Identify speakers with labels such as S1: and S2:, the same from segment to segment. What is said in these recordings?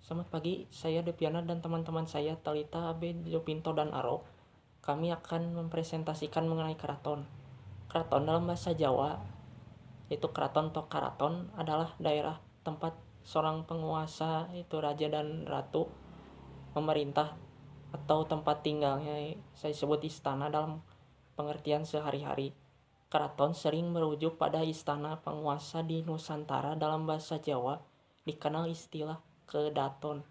S1: Selamat pagi, saya Depiana dan teman-teman saya Talita, Abe, Jopinto, dan Aro. Kami akan mempresentasikan mengenai keraton. Keraton dalam bahasa Jawa, yaitu keraton atau karaton, adalah daerah tempat seorang penguasa, yaitu raja dan ratu, memerintah atau tempat tinggalnya. Saya sebut istana dalam pengertian sehari-hari. Keraton sering merujuk pada istana penguasa di Nusantara. Dalam bahasa Jawa dikenal istilah kedaton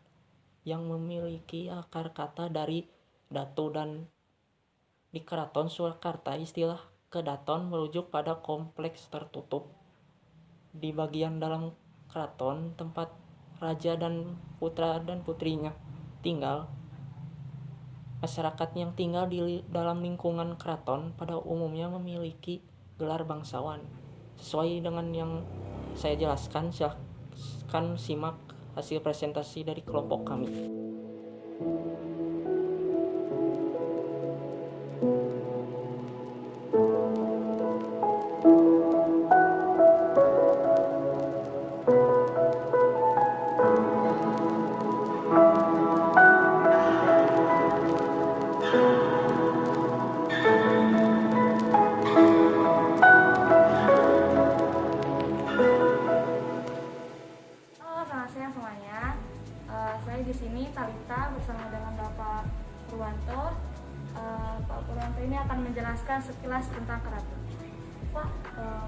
S1: yang memiliki akar kata dari datu, dan di Keraton Surakarta istilah kedaton merujuk pada kompleks tertutup di bagian dalam keraton tempat raja dan putra dan putrinya tinggal. Masyarakat yang tinggal di dalam lingkungan keraton pada umumnya memiliki gelar bangsawan. Sesuai dengan yang saya jelaskan, silahkan simak hasil presentasi dari kelompok kami.
S2: Halo, selamat siang semuanya. Saya di sini Talita bersama dengan Bapak Purwanto. Pak Purwanto ini akan menjelaskan sekilas tentang keraton. Pak,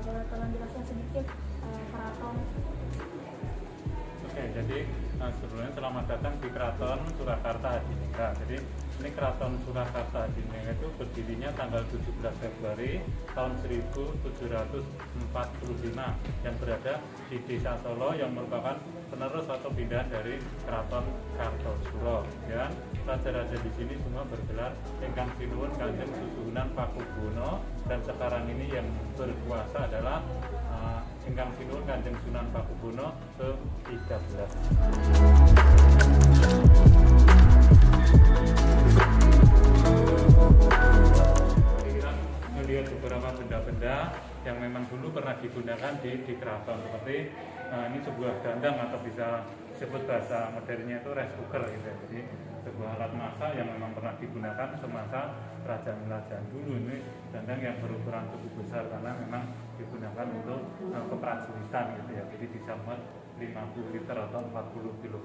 S2: boleh tolong jelaskan sedikit keraton?
S3: Oke, jadi sebelumnya selamat datang di Keraton Surakarta Hadiningrat. Jadi ini Keraton Surakarta Hadiningrat itu berdirinya tanggal 17 Februari tahun 1745 yang berada di Desa Solo yang merupakan penerus atau pindahan dari Keraton Kartosuro. Dan raja-raja di sini semua bergelar Ingkang Sinuwun Kanjeng Susuhunan Pakubuwono, dan sekarang ini yang berkuasa adalah Ingkang Sinuwun Kanjeng Sunan Pakubuwono ke-13. Kita melihat beberapa benda-benda yang memang dulu pernah digunakan di keraton, seperti ini sebuah dandang atau bisa disebut bahasa modernnya itu rice cooker gitu ya. Jadi sebuah alat masak yang memang pernah digunakan semasa kerajaan-kerajaan dulu. Ini dandang yang berukuran cukup besar karena memang digunakan untuk keprajuritan gitu ya. Jadi bisa muat 50 liter atau 40 kg.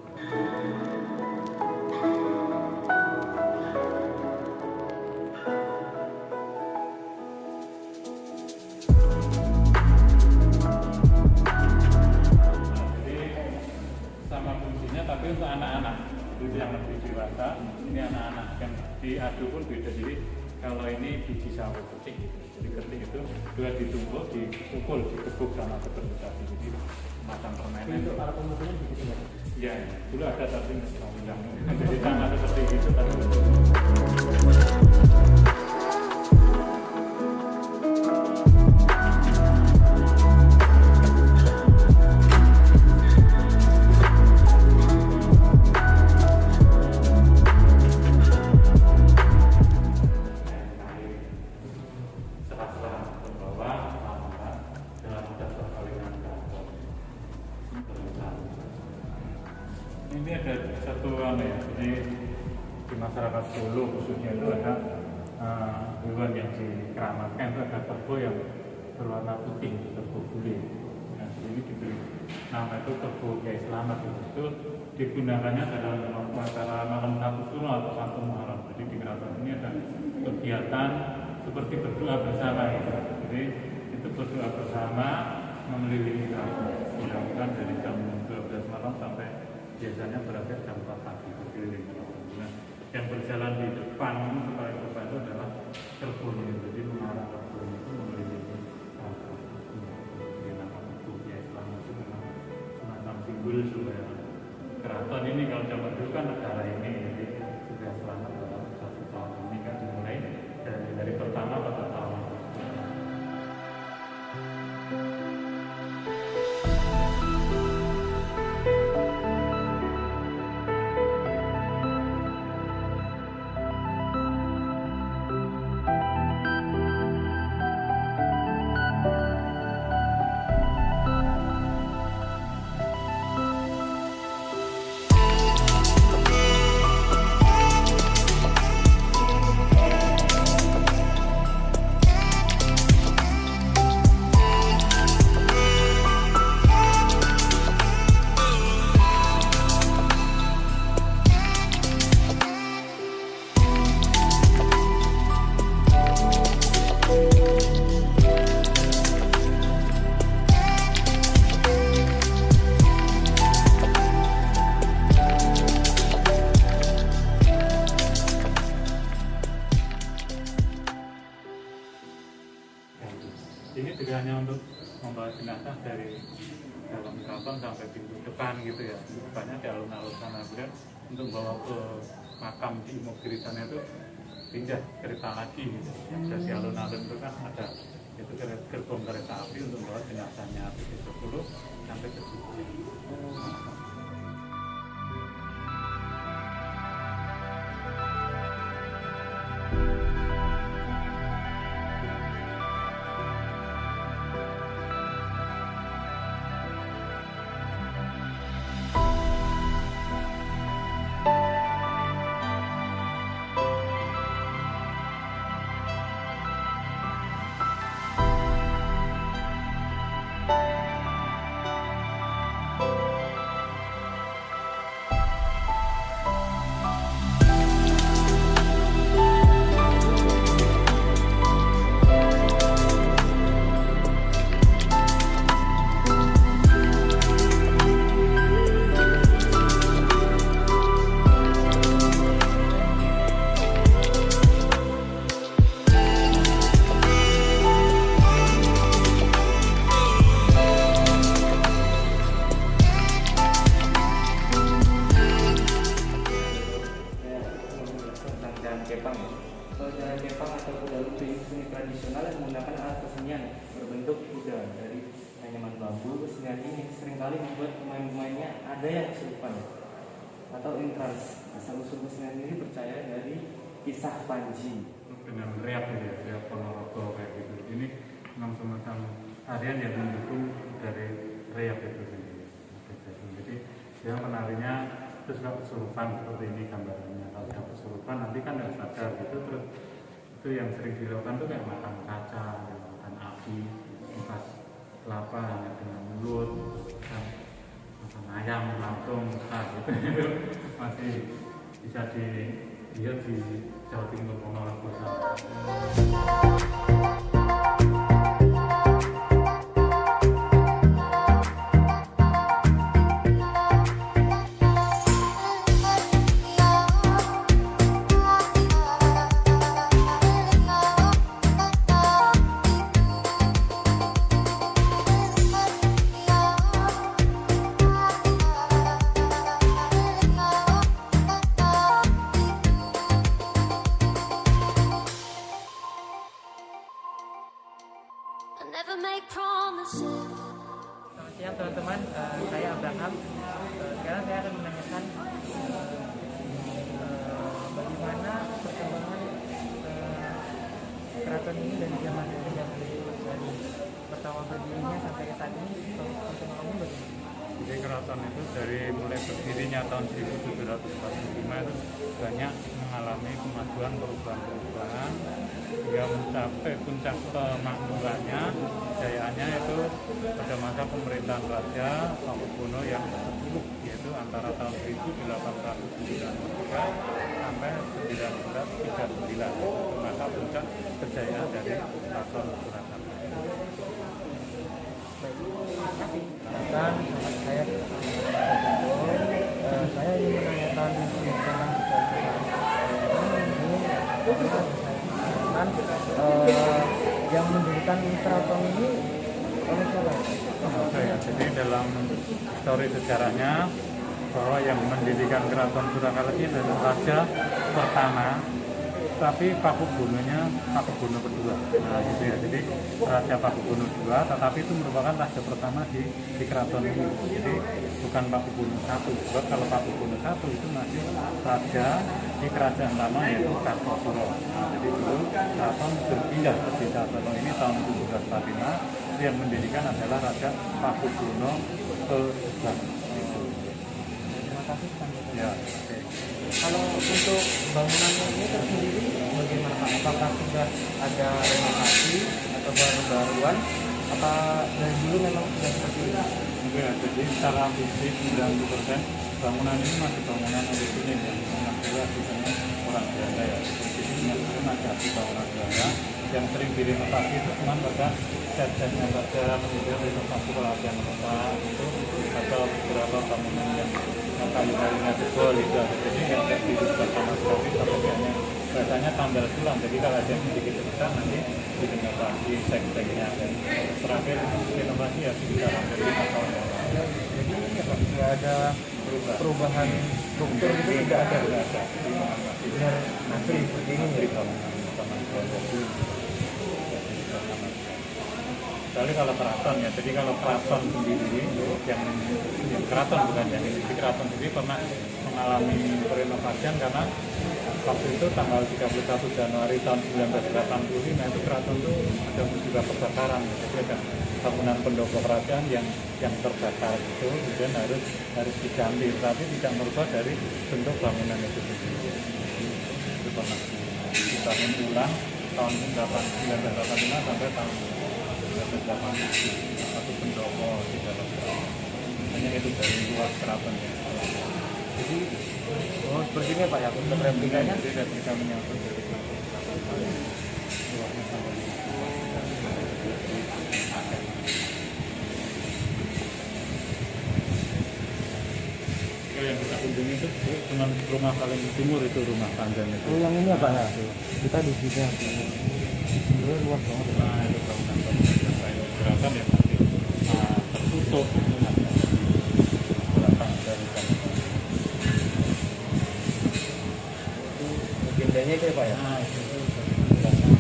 S3: Tapi untuk anak-anak itu yang lebih dewasa, ini anak-anak yang diadu pun beda. Jadi kalau ini biji sawo ketik, jadi ketik itu dua ditumbuk, dipukul, digebuk sama seperti tadi. Jadi macam permainan. Untuk para pemukulnya begitu ya? Iya, dulu ada tapi nggak. Jadi sama seperti itu tapi ini ada satu ya, jadi di masyarakat Solo khususnya itu ada hewan yang dikeramatkan, itu ada kerbau yang berwarna putih, kerbau bule. Nah, ini diberi nama itu kerbau Kiai Slamet. Itu digunakannya dalam acara malam Satu Suro atau Satu Muharram. Jadi di keraton ini ada kegiatan seperti berdoa bersama ya. Jadi itu berdoa bersama mengelilingi keraton, dilakukan dari jam 12 malam sampai biasanya berakhir jam 4 pagi berkeliling. Nah, yang berjalan di depan paling depan itu adalah kerbau ini. Jadi mengarah kerbau itu mengelilingi keraton. Jadi nama kerbaunya Islam itu memang semacam simbol supaya keraton ini kalau zaman dulu kan negara ini, jadi sudah selamat dalam 1 tahun ini kan dimulai dari pertama ke pertama. jenazah dari dalam keraton sampai pintu depan gitu ya, depannya di alun-alun sana. Kemudian untuk bawa ke makam di Imogiri sana itu pindah kereta lagi gitu. Yang dari alun-alun itu kan ada itu gerbong kereta api untuk bawa jenazahnya dari 10 sampai ke Suci.
S1: Kepang. Kalau jalan kepang atau kuda lumping itu seni tradisional yang menggunakan alat kesenian berbentuk kuda dari anyaman bambu. Kesenian ini seringkali membuat pemain-pemainnya ada yang kesurupan atau intrans. Asal-usul kesenian ini percaya dari kisah Panji.
S3: Dengan reak gitu ya, reak Ponorogo kayak gitu. Ini memang semacam tarian yang mendukung dari reak itu sendiri. Jadi dia menarinya terus nggak kesurupan seperti ini gambarannya. Kalau yang kesurupan nanti kan nggak sadar gitu, terus itu yang sering dilakukan tuh kayak makan kaca, makan api, kupas kelapa hanya dengan mulut, dan makan ayam langsung gitu. Itu masih bisa dilihat di Jawa Timur Ponorogo sana.
S4: Never make promises.
S1: Selamat siang teman-teman, saya Abraham. Sekarang saya akan menanyakan bagaimana perkembangan keraton ini dari zaman dari pertama berdirinya sampai ke saat ini. Perkembangannya bagaimana?
S3: Jadi keraton itu dari mulai berdirinya tahun 1745 itu banyak mengalami kemajuan perubahan hingga mencapai puncak kemakmurannya, kejayaannya itu pada masa pemerintahan Raja Pakubuwono yang ke-10, yaitu antara tahun 1893 sampai 1939. Itu masa puncak kejayaan dari Keraton Surakarta.
S1: Dan saya ingin menanyakan tentang yang mendirikan keraton ini oleh siapa?
S3: Oke, jadi dalam histori sejarahnya bahwa yang mendirikan Keraton Surakarta ini adalah raja pertama, tapi Pakubuwononya Pakubuwono kedua. Nah gitu ya, jadi Raja Pakubuwono II, tetapi itu merupakan raja pertama di keraton ini. Jadi bukan Pakubuwono I. Sebab kalau Pakubuwono I itu masih raja di kerajaan lama yaitu Kartosuro. Nah jadi dulu keraton berpindah ke desa Solo ini tahun 1745. Yang mendirikan adalah Raja Pakubuwono II.
S1: Terima kasih Pak.
S3: Ya, oke.
S1: Kalau untuk bangunannya ini tersendiri bagaimana Pak? Apakah sudah ada renovasi atau baru-baruan? Apa dari dulu memang sudah seperti ini?
S3: Ya, jadi secara fisik 90% bangunan ini masih bangunan orisinil ya, bangunan jelas misalnya orang Belanda ya. Jadi itu masih asli bangunan Belanda yang sering direnovasi itu cuma pada set-setnya saja, kemudian renovasi pelatihan kota itu atau beberapa bangunan yang kayu-kayunya jebol itu ada. Jadi nggak dirubah sama sekali, tapi hanya Biasanya tanggal bulan, jadi kalau ada yang sedikit besar nanti direnovasi sek-seknya, dan terakhir renovasi ya sekitar hampir 5 tahun yang lalu.
S5: Jadi ini apa? Nggak ada perubahan struktur itu tidak ada.
S3: Tidak ada, lingkungan masih
S5: Benar asli seperti ini ya.
S3: di bangunan taman Suropati. Kecuali kalau keraton ya, jadi kalau keraton sendiri yang keraton bukan yang ini, di keraton sendiri pernah mengalami perenovasian karena waktu itu tanggal 31 Januari tahun 1985 itu keraton itu ada musibah kebakaran, jadi ada bangunan pendopo kerajaan yang terbakar itu kemudian harus diganti, tapi tidak merubah dari bentuk bangunan itu sendiri. Itu pernah dibangun ulang tahun 1985 sampai tahun 1987, satu pendopo di dalam keraton. Hanya itu dari luas keraton ya.
S5: Jadi seperti ini Pak ya untuk replikanya.
S3: Jadi replika menyangkut dari keraton. Luasnya sampai yang kita kunjungi itu cuma rumah paling timur, itu rumah panjang itu.
S5: Oh yang ini apa ya? Kita di sini. Ini luas banget.
S3: Nah itu bangunan yang lain keraton yang masih tertutup. Belakang dari bangunan.
S5: Itu legendanya itu ya Pak ya?
S3: Nah itu belakang.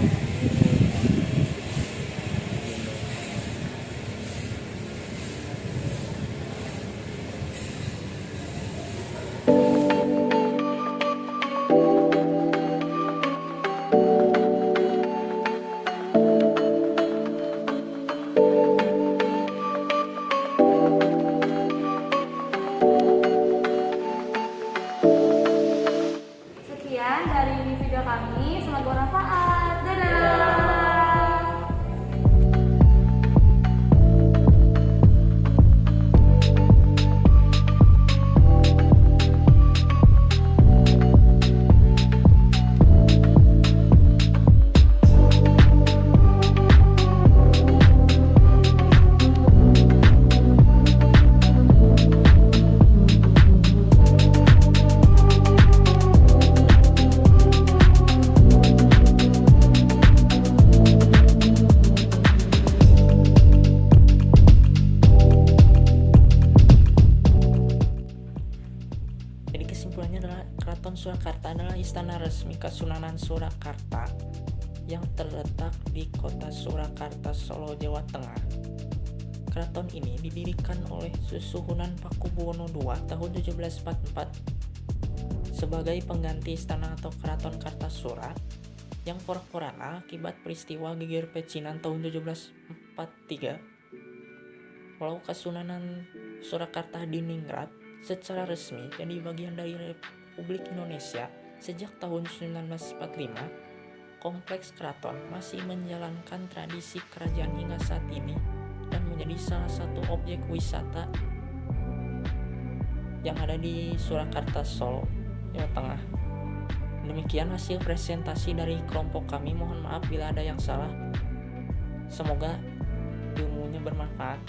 S2: Sekian dari video kami, semoga bermanfaat. Dadah.
S1: Jadi kesimpulannya adalah Keraton Surakarta adalah istana resmi Kesunanan Surakarta yang terletak di kota Surakarta, Solo, Jawa Tengah. Keraton ini didirikan oleh Susuhunan Pakubuwono II tahun 1744 sebagai pengganti istana atau Keraton Kartasura yang porak-poranda akibat peristiwa geger pecinan tahun 1743. Walau Kesunanan Surakarta Diningrat secara resmi jadi bagian dari Republik Indonesia sejak tahun 1945, kompleks keraton masih menjalankan tradisi kerajaan hingga saat ini dan menjadi salah satu objek wisata yang ada di Surakarta, Solo, Jawa Tengah. Demikian hasil presentasi dari kelompok kami, mohon maaf bila ada yang salah. Semoga ilmunya bermanfaat.